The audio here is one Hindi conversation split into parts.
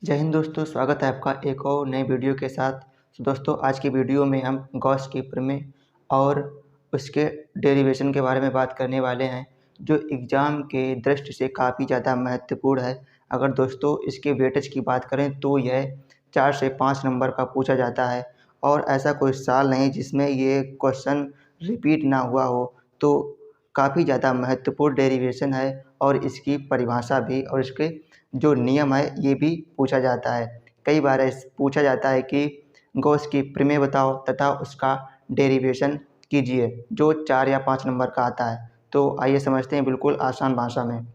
जय हिंद दोस्तों, स्वागत है आपका एक और नए वीडियो के साथ। तो दोस्तों, आज की वीडियो में हम गॉस की प्रमेय और उसके डेरिवेशन के बारे में बात करने वाले हैं, जो एग्ज़ाम के दृष्टि से काफ़ी ज़्यादा महत्वपूर्ण है। अगर दोस्तों इसके वेटेज की बात करें तो यह 4 से 5 नंबर का पूछा जाता है और ऐसा कोई साल नहीं जिसमें ये क्वेश्चन रिपीट ना हुआ हो। तो काफ़ी ज़्यादा महत्वपूर्ण डेरिवेशन है और इसकी परिभाषा भी और इसके जो नियम है ये भी पूछा जाता है। कई बार पूछा जाता है कि गॉस की प्रमेय बताओ तथा उसका डेरिवेशन कीजिए, जो 4 या 5 नंबर का आता है। तो आइए समझते हैं बिल्कुल आसान भाषा में।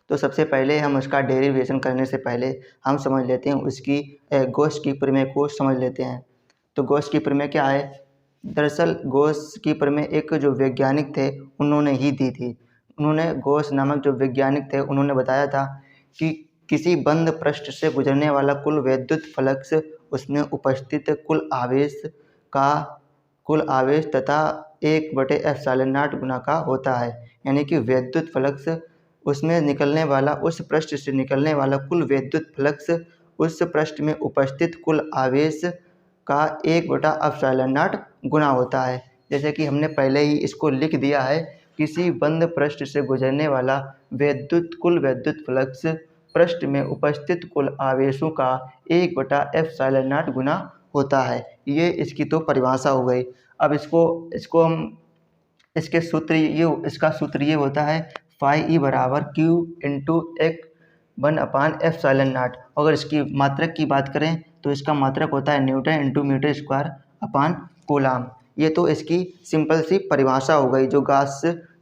तो सबसे पहले हम उसका डेरिवेशन करने से पहले हम समझ लेते हैं उसकी गॉस की प्रमेय को समझ लेते हैं। तो गॉस की प्रमेय क्या है? दरअसल गॉस की प्रमेय एक जो वैज्ञानिक थे उन्होंने ही दी थी। उन्होंने गॉस नामक जो वैज्ञानिक थे उन्होंने बताया था कि किसी बंद पृष्ठ से गुजरने वाला कुल वैद्युत फ्लक्स उसमें उपस्थित कुल आवेश तथा 1/ε0 गुना का होता है। यानी कि वैद्युत फ्लक्स उसमें निकलने वाला उस पृष्ठ से निकलने वाला कुल वैद्युत फ्लक्स उस पृष्ठ में उपस्थित कुल आवेश का 1/ε0 गुना होता है। जैसे कि हमने पहले ही इसको लिख दिया है, किसी बंद पृष्ठ से गुजरने वाला कुल वैद्युत फ्लक्स पृष्ठ में उपस्थित कुल आवेशों का 1/ε0 गुना होता है। ये इसकी तो परिभाषा हो गई। अब इसको हम इसका सूत्र ये होता है फाई ई बराबर क्यू इंटू एक 1/ε0। अगर इसकी मात्रक की बात करें तो इसका मात्रक होता है newton into metre square upon coulomb. ये तो इसकी सिंपल सी परिभाषा हो गई,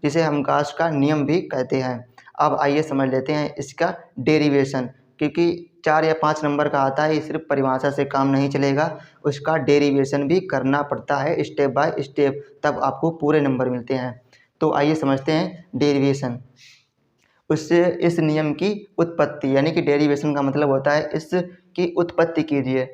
जिसे हम गॉस का नियम भी कहते हैं। अब आइए समझ लेते हैं इसका डेरिवेशन, क्योंकि 4 या 5 नंबर का आता है, सिर्फ परिभाषा से काम नहीं चलेगा, उसका डेरिवेशन भी करना पड़ता है स्टेप बाय स्टेप, तब आपको पूरे नंबर मिलते हैं। तो आइए समझते हैं डेरिवेशन। उससे इस नियम की उत्पत्ति, यानी कि डेरिवेशन का मतलब होता है इसकी उत्पत्ति कीजिए।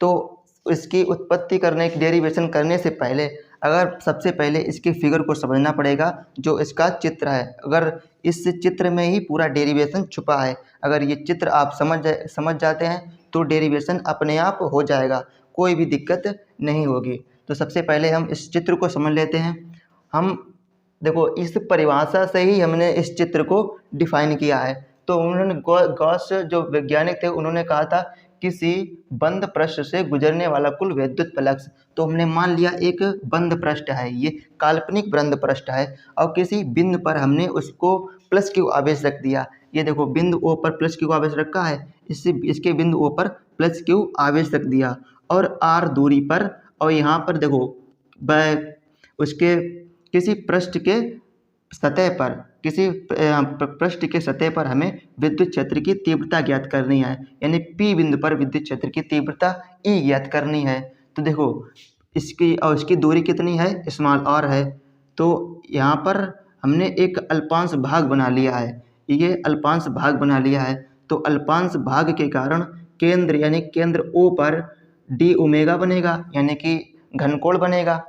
तो इसकी उत्पत्ति करने की डेरिवेशन करने से पहले सबसे पहले इसके फिगर को समझना पड़ेगा, जो इसका चित्र है। अगर इस चित्र में ही पूरा डेरिवेशन छुपा है, अगर ये चित्र आप समझ जाते हैं तो डेरिवेशन अपने आप हो जाएगा, कोई भी दिक्कत नहीं होगी। तो सबसे पहले हम इस चित्र को समझ लेते हैं। हम देखो, इस परिभाषा से ही हमने इस चित्र को डिफाइन किया है। तो उन्होंने गॉस जो वैज्ञानिक थे उन्होंने कहा था किसी बंद पृष्ठ से गुजरने वाला कुल वैद्युत फ्लक्स। तो हमने मान लिया एक बंद पृष्ठ है, ये काल्पनिक बंद पृष्ठ है, और किसी बिंदु पर हमने उसको प्लस क्यू आवेश रख दिया। ये देखो, बिंदु ओ पर प्लस क्यू आवेश रखा है, इसके बिंदु ओ पर प्लस क्यू आवेश रख दिया, और आर दूरी पर, और यहाँ पर देखो उसके किसी पृष्ठ के सतह पर हमें विद्युत क्षेत्र की तीव्रता ज्ञात करनी है, यानी P बिंदु पर विद्युत क्षेत्र की तीव्रता E ज्ञात करनी है। तो देखो, इसकी दूरी कितनी है, स्मॉल r है। तो यहाँ पर हमने एक अल्पांश भाग बना लिया है, ये अल्पांश भाग बना लिया है। तो अल्पांश भाग के कारण केंद्र O पर d ओमेगा बनेगा, यानी कि घनकोण बनेगा।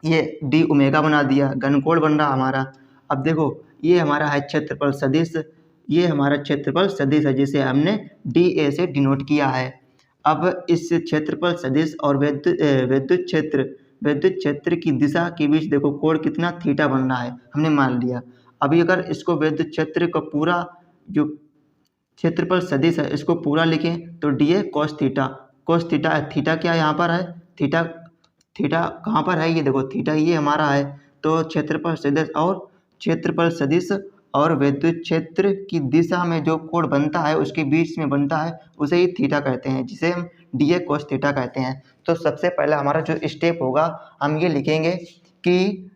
ये डी ओमेगा बना दिया, घनकोण बन रहा हमारा। अब देखो, ये हमारा है क्षेत्रफल सदिश, ये हमारा क्षेत्रफल सदिश है जिसे हमने डी ए से डिनोट किया है। अब इस क्षेत्रफल सदिश और विद्युत क्षेत्र की दिशा के बीच देखो कोण कितना थीटा बन रहा है, हमने मान लिया। अभी अगर इसको विद्युत क्षेत्र का पूरा जो क्षेत्रफल सदिश है इसको पूरा लिखें तो D A cos theta theta क्या यहाँ पर है, थीटा कहाँ पर है, ये देखो थीटा ये हमारा है। तो क्षेत्रफल सदिश और विद्युत क्षेत्र की दिशा में जो कोण बनता है उसके बीच में बनता है, उसे ही थीटा कहते हैं, जिसे हम डी ए कॉस थीटा कहते हैं। तो सबसे पहला हमारा जो स्टेप होगा, हम ये लिखेंगे कि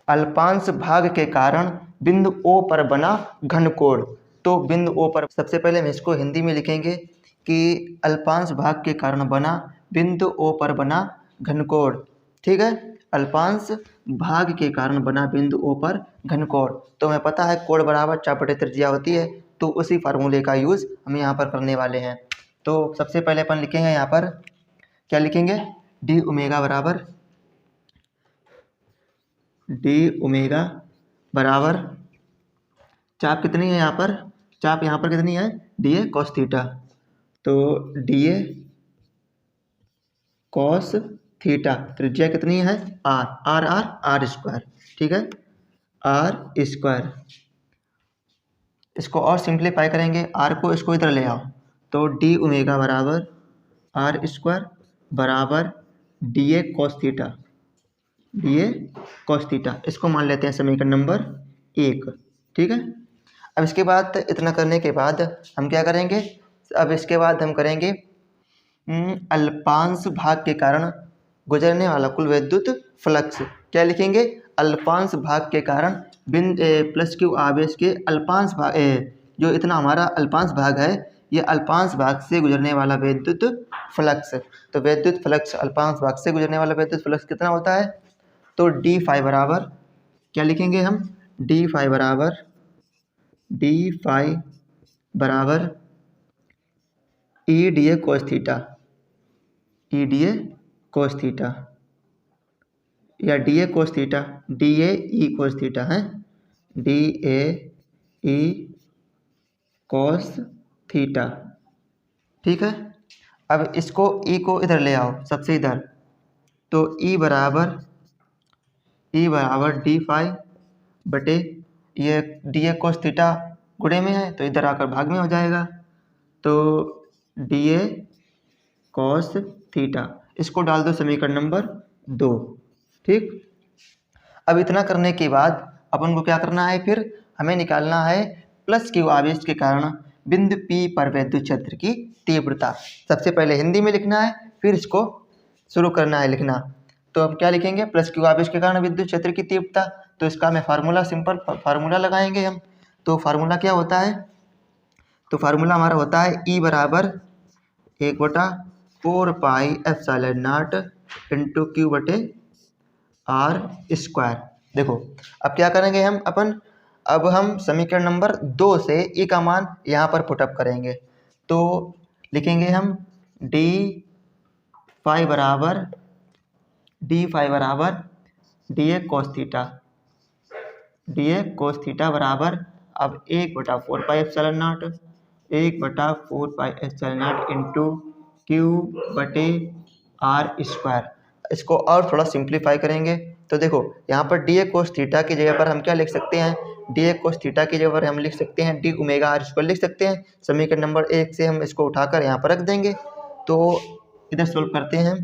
अल्पांश भाग के कारण बिंदु O पर बना घनकोण। तो बिंदु O पर सबसे पहले हम इसको हिंदी में लिखेंगे कि अल्पांश भाग के कारण बना बिंदु O पर बना घनकोण। ठीक है, अल्पांश भाग के कारण बना बिंदु O पर घनकोण। तो हमें पता है कोण बराबर चाप त्रिज्या होती है, तो उसी फार्मूले का यूज़ हम यहाँ पर करने वाले हैं। तो सबसे पहले अपन लिखेंगे यहाँ पर, क्या लिखेंगे, डी ओमेगा बराबर चाप कितनी है यहाँ पर चाप यहाँ पर कितनी है, डी ए कॉस थीटा, तो डी ए कॉस थीटा, त्रिज्या कितनी है, R, R R R square, ठीक है, आर स्क्वायर। इसको और सिंप्लीफाई करेंगे, आर को इसको इधर ले आओ, तो डी ओमेगा बराबर आर स्क्वायर बराबर D A cos theta, d A cos theta, इसको मान लेते हैं समीकरण नंबर 1, ठीक है। अब इसके बाद इतना करने के बाद हम क्या करेंगे, अब इसके बाद हम करेंगे अल्पांश भाग के कारण गुजरने वाला कुल विद्युत फ्लक्स, क्या लिखेंगे, अल्पांश भाग के कारण प्लस क्यू आवेश के अल्पांश भाग, जो इतना हमारा अल्पांश भाग है, ये अल्पांश भाग से गुजरने वाला विद्युत फ्लक्स, तो विद्युत फ्लक्स अल्पांश भाग से गुजरने वाला विद्युत फ्लक्स कितना होता है, तो डी फाई बराबर क्या लिखेंगे हम, डी फाई बराबर E d A cos theta, E d A cos theta या d A cos theta, d A E cos theta है, D A E cos theta, ठीक है। अब इसको ई को इधर ले आओ, सबसे इधर, तो ई बराबर डी फाई बटे ये डी ए कोस थीटा गुणे में है, तो इधर आकर भाग में हो जाएगा, तो डी ए कॉस थीटा, इसको डाल दो समीकरण नंबर 2, ठीक। अब इतना करने के बाद अपन को क्या करना है, फिर हमें निकालना है प्लस क्यू आवेश के कारण बिंदु P पर विद्युत क्षेत्र की तीव्रता। सबसे पहले हिंदी में लिखना है, फिर इसको शुरू करना है लिखना। तो अब क्या लिखेंगे, प्लस क्यू आवेश के कारण विद्युत क्षेत्र की तीव्रता, तो इसका मैं फार्मूला, सिंपल फार्मूला लगाएंगे हम। तो फार्मूला क्या होता है, तो फार्मूला हमारा होता है ई बराबर 1/4 pi epsilon not into Q बटे आर स्क्वायर। देखो अब क्या करेंगे हम अब हम समीकरण नंबर 2 से ई का मान यहाँ पर पुटअप करेंगे, तो लिखेंगे हम डी फाई बराबर D A cos theta, d A cos theta बराबर अब 1/4 pi epsilon not, 1/4 pi epsilon not into Q बटे आर स्क्वायर। इसको और थोड़ा सिंप्लीफाई करेंगे, तो देखो यहाँ पर डी ए कोस थीटा की जगह पर हम क्या लिख सकते हैं, डी ए कोस थीटा की जगह पर हम लिख सकते हैं डी ओमेगा आर स्क्वायर लिख सकते हैं। समीकरण नंबर 1 से हम इसको उठाकर यहाँ पर रख देंगे, तो इधर सोल्व करते हैं,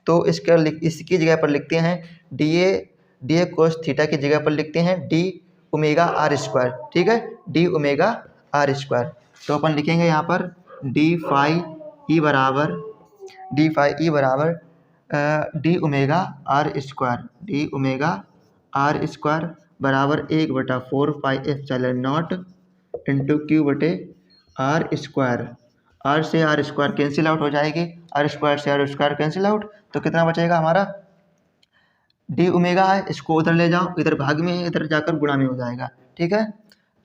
तो इसकी जगह पर लिखते हैं डी ए कोस थीटा की जगह पर लिखते हैं डी ओमेगा आर स्क्वायर, ठीक है, डी ओमेगा आर स्क्वायर। तो अपन लिखेंगे यहाँ पर डी फाई ई बराबर डी ओमेगा आर स्क्वायर बराबर 1/4 pi epsilon not into Q बटे आर स्क्वायर। आर से आर स्क्वायर कैंसिल आउट हो जाएगी, आर स्क्वायर से आर स्क्वायर कैंसिल आउट, तो कितना बचेगा हमारा, डी ओमेगा है, इसको उधर ले जाओ, इधर भाग में है, इधर जाकर गुणा में हो जाएगा, ठीक है,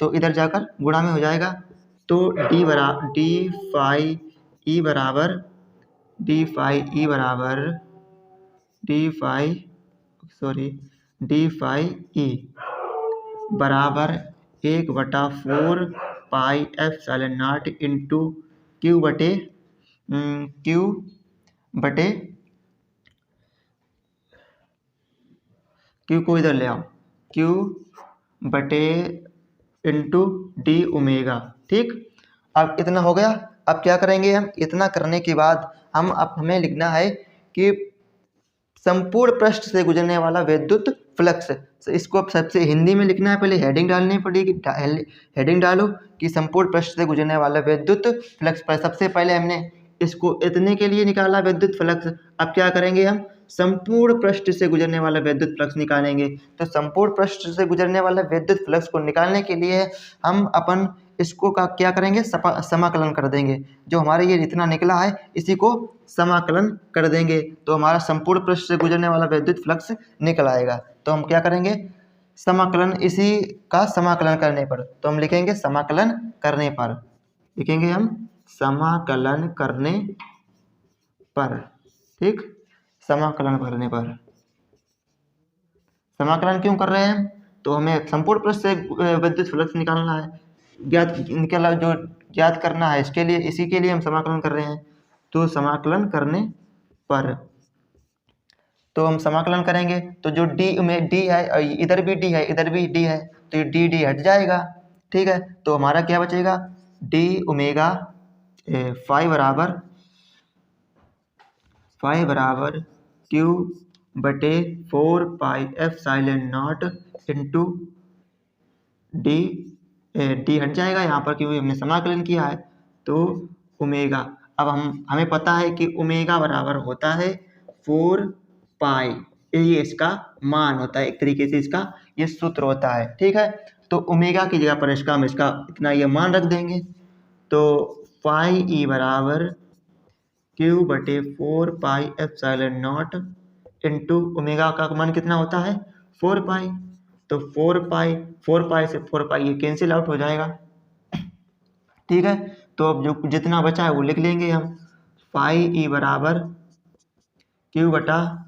तो इधर जाकर गुणा में हो जाएगा, तो डी फाई ई बराबर बराबर 1/4 pi epsilon not into Q बटे क्यू को इधर ले आओ, क्यू बटे इंटू डी ओमेगा, ठीक। अब इतना हो गया। अब क्या करेंगे हम, इतना करने के बाद अब हमें लिखना है कि संपूर्ण पृष्ठ से गुजरने वाला विद्युत फ्लक्स, इसको अब सबसे हिंदी में लिखना है, पहले हेडिंग डालनी पड़ेगी, हेडिंग डालो कि संपूर्ण पृष्ठ से गुजरने वाला विद्युत फ्लक्स पर। सबसे पहले हमने इसको इतने के लिए निकाला विद्युत फ्लक्स, अब क्या करेंगे हम संपूर्ण पृष्ठ से गुजरने वाला विद्युत फ्लक्स निकालेंगे। तो संपूर्ण पृष्ठ से गुजरने वाला विद्युत फ्लक्स को निकालने के लिए हम इसको का क्या करेंगे, समाकलन कर देंगे, जो हमारे ये इतना निकला है इसी को समाकलन कर देंगे, तो हमारा संपूर्ण पृष्ठ से गुजरने वाला विद्युत फ्लक्स निकल आएगा। तो हम क्या करेंगे, समाकलन, इसी का समाकलन करने पर, तो हम लिखेंगे समाकलन करने पर, लिखेंगे हम समाकलन करने पर, ठीक, समाकलन करने पर। समाकलन क्यों कर रहे हैं, तो हमें संपूर्ण पृष्ठ से विद्युत फ्लक्स निकालना है, ज्ञात निकला जो ज्ञात करना है, इसके लिए इसी के लिए हम समाकलन कर रहे हैं। तो समाकलन करने पर तो हम समाकलन करेंगे तो जो डी में डी है, इधर भी डी है, इधर भी डी है, तो ये डी डी हट जाएगा। ठीक है, तो हमारा क्या बचेगा, डी ओमेगा फाई बराबर क्यू बटे 4πε0 इंटू डी डी हट जाएगा यहाँ पर क्योंकि हमने समाकलन किया है। तो ओमेगा, अब हमें पता है कि ओमेगा बराबर होता है 4π, ये इसका मान होता है, एक तरीके से इसका ये सूत्र होता है। ठीक है, तो ओमेगा की जगह पर इसका हम इसका इतना ये मान रख देंगे। तो फाई ई बराबर क्यू बटे 4πε0 इंटू ओमेगा का मान कितना होता है 4π। तो 4π से 4π ये कैंसिल आउट हो जाएगा। ठीक है, तो अब जो जितना बचा है वो लिख लेंगे हम। फाई ई बराबर क्यू बटा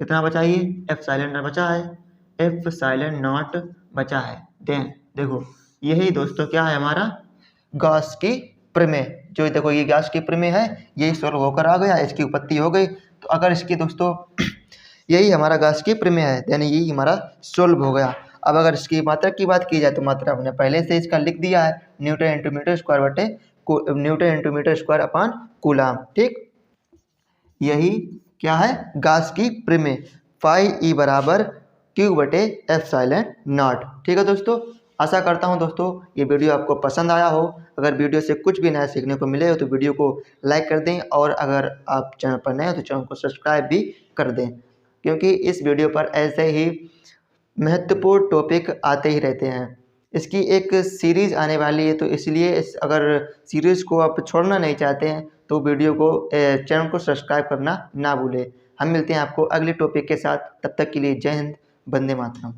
कितना बचा, ये एप्सिलॉन बचा है, एप्सिलॉन बचा है। देखो यही दोस्तों क्या है हमारा गॉस की प्रमेय। जो देखो ये गॉस की प्रमेय है, यही सॉल्व होकर आ गया, इसकी उत्पत्ति हो गई। तो अगर इसकी दोस्तों यही हमारा गॉस की प्रमेय है, यानी यही हमारा सॉल्व हो गया। अब अगर इसकी मात्रा की बात की जाए तो मात्रा हमने पहले से इसका लिख दिया है, न्यूटन इंटू मीटर स्क्वायर बटे newton into metre square upon coulomb. ठीक, यही क्या है गॉस की प्रमेय, फाई ई बराबर क्यू बटे एप्सिलॉन। ठीक है दोस्तों, आशा करता हूं दोस्तों ये वीडियो आपको पसंद आया हो। अगर वीडियो से कुछ भी नया सीखने को मिले हो तो वीडियो को लाइक कर दें, और अगर आप चैनल पर नए हो तो चैनल को सब्सक्राइब भी कर दें, क्योंकि इस वीडियो पर ऐसे ही महत्वपूर्ण टॉपिक आते ही रहते हैं। इसकी एक सीरीज़ आने वाली है, तो इसलिए अगर सीरीज़ को आप छोड़ना नहीं चाहते हैं तो वीडियो को चैनल को सब्सक्राइब करना ना भूलें। हम मिलते हैं आपको अगले टॉपिक के साथ, तब तक के लिए जय हिंद, वंदे मातरम।